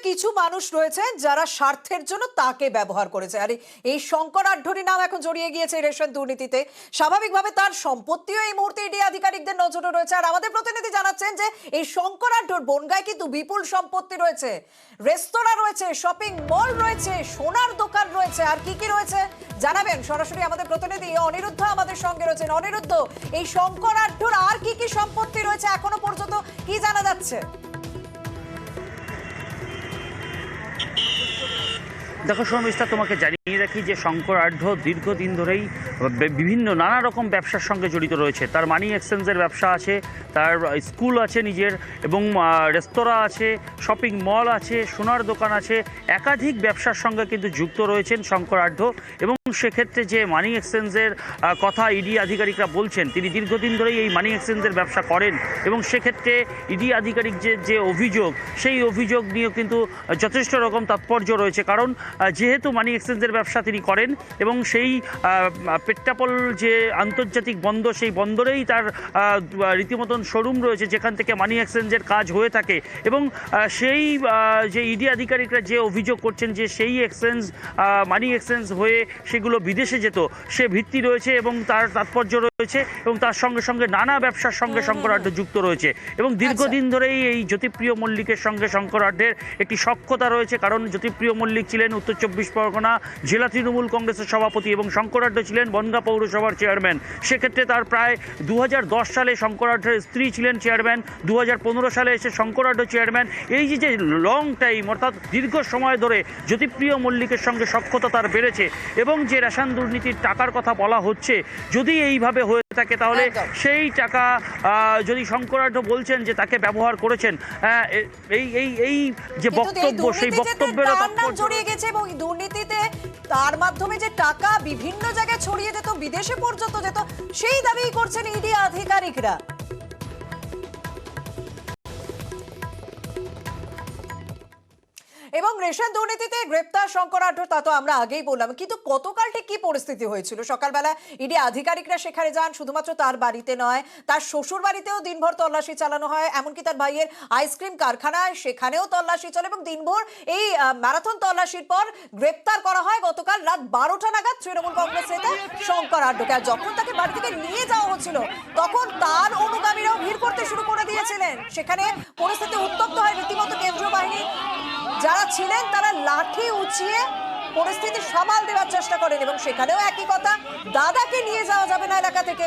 কিছু মানুষ রয়েছে যারা স্বার্থের জন্য তাকে ব্যবহার করেছে, আর এই শঙ্কর আঢ্যরি নাম এখন জড়িয়ে গিয়েছে রেশন দুর্নীতিতে। স্বাভাবিকভাবে তার সম্পত্তিও এই মুহূর্তে ইডি আধিকারিকদের নজরে রয়েছে। আর আমাদের প্রতিনিধি জানাচ্ছেন যে এই শঙ্কর আঢ্যর বনগাঁয় কিন্তু বিপুল সম্পত্তি রয়েছে, রেস্তোরাঁ রয়েছে, শপিং মল রয়েছে, সোনার দোকান রয়েছে, আর কি কি রয়েছে জানাবেন সরাসরি আমাদের প্রতিনিধি অনিরুদ্ধ আমাদের সঙ্গে রয়েছেন। অনিরুদ্ধ, এই শঙ্কর আঢ্যর আর কি কি সম্পত্তি রয়েছে এখনো পর্যন্ত কি জানা যাচ্ছে? দেখো শর্মিষ্ঠা, তোমাকে জানিয়ে রাখি যে শঙ্কর আঢ্য দীর্ঘদিন ধরেই বিভিন্ন নানা রকম ব্যবসার সঙ্গে জড়িত রয়েছে। তার মানি এক্সচেঞ্জের ব্যবসা আছে, তার স্কুল আছে নিজের, এবং রেস্তোরাঁ আছে, শপিং মল আছে, সোনার দোকান আছে, একাধিক ব্যবসার সঙ্গে কিন্তু যুক্ত রয়েছেন শঙ্কর আঢ্য। এবং সেক্ষেত্রে যে মানি এক্সচেঞ্জের কথা ইডি আধিকারিকরা বলছেন, তিনি দীর্ঘদিন ধরেই এই মানি এক্সচেঞ্জের ব্যবসা করেন। এবং সেক্ষেত্রে ইডি আধিকারিক যে অভিযোগ, সেই অভিযোগ নিয়েও কিন্তু যথেষ্ট রকম তাৎপর্য রয়েছে। কারণ যেহেতু মানি এক্সচেঞ্জের ব্যবসা তিনি করেন এবং সেই পেট্টাপল যে আন্তর্জাতিক বন্দর, সেই বন্দরেই তার রীতিমতন শোরুম রয়েছে যেখান থেকে মানি এক্সচেঞ্জের কাজ হয়ে থাকে। এবং সেই যে ইডি আধিকারিকরা যে অভিযোগ করছেন যে সেই এক্সচেঞ্জ মানি এক্সচেঞ্জ হয়ে সেগুলো বিদেশে যেত, সে ভিত্তি রয়েছে এবং তার তাৎপর্য রয়েছে। এবং তার সঙ্গে সঙ্গে নানা ব্যবসার সঙ্গে শঙ্কর আঢ্য যুক্ত রয়েছে। এবং দীর্ঘদিন ধরেই এই জ্যোতিপ্রিয় মল্লিকের সঙ্গে শঙ্কর আঢ্যের একটি সখ্যতা রয়েছে। কারণ জ্যোতিপ্রিয় মল্লিক ছিলেন উত্তর চব্বিশ পরগনা জেলা তৃণমূল কংগ্রেসের সভাপতি এবং শঙ্কর আঢ্য ছিলেন বনগাঁ পৌরসভার চেয়ারম্যান। সেক্ষেত্রে তার প্রায় 2010 সালে শঙ্কর আঢ্যের স্ত্রী ছিলেন চেয়ারম্যান, 2015 সালে এসে শঙ্কর আঢ্য চেয়ারম্যান। এই যে লং টাইম, অর্থাৎ দীর্ঘ সময় ধরে জ্যোতিপ্রিয় মল্লিকের সঙ্গে সখ্যতা তার বেড়েছে। এবং যে রেশন দুর্নীতির টাকার কথা বলা হচ্ছে, যদি এইভাবে হয়ে থাকে তাহলে সেই টাকা যদি শঙ্কর আঢ্য বলছেন যে তাকে ব্যবহার করেছেন, এই যে বক্তব্য, সেই বক্তব্যের জড়িয়ে গেছে। এবং দুর্নীতিতে তার মাধ্যমে যে টাকা বিভিন্ন জায়গায় ছড়িয়ে যেত, বিদেশে পর্যন্ত যেত, সেই দাবি করছেন ইডি আধিকারিকরা। এবং রেশন দুর্নীতিতে গ্রেপ্তার শঙ্কর আঢ্য তা তো আমরা আগেই বললাম, কিন্তু গতকাল ঠিক কি পরিস্থিতি হয়েছিল? সকালবেলা ইডি আধিকারিকরা সেখানে যান, শুধুমাত্র তার বাড়িতে নয়, তার শ্বশুর বাড়িতেও দিনভর তল্লাশি চালানো হয়, এমনকি তার ভাইয়ের আইসক্রিম কারখানায় সেখানেও তল্লাশি চলে। এবং দিনভর এই ম্যারাথন তল্লাশির পর গ্রেপ্তার করা হয় গতকাল রাত 12টা নাগাদ তৃণমূল কংগ্রেস নেতা শঙ্কর আঢ্যকে। আর যখন তাকে বাড়ি থেকে নিয়ে যাওয়া হচ্ছিল, তখন তার অনুগামীরাও ভিড় করতে শুরু করে দিয়েছিলেন। সেখানে পরিস্থিতি উত্তপ্ত হয়, রীতিমতো কেন্দ্রীয় বাহিনী যারা ছিলেন তারা লাঠি উঁচিয়ে পরিস্থিতি সামাল দেওয়ার চেষ্টা করেন। এবং সেখানেও একই কথা, দাদাকে নিয়ে যাওয়া যাবে না এলাকা থেকে।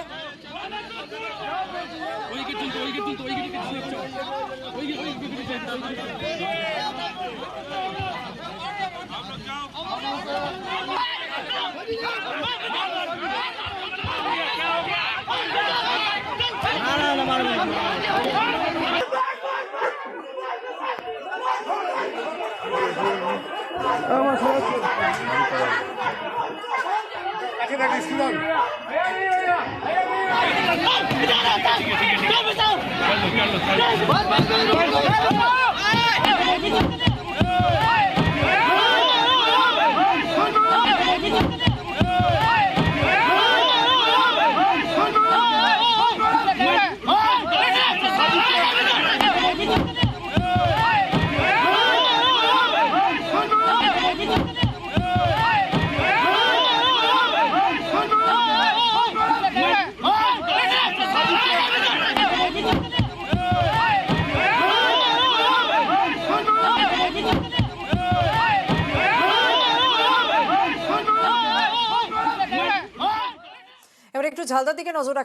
এবার একটু ঝালদার দিকে নজর রাখা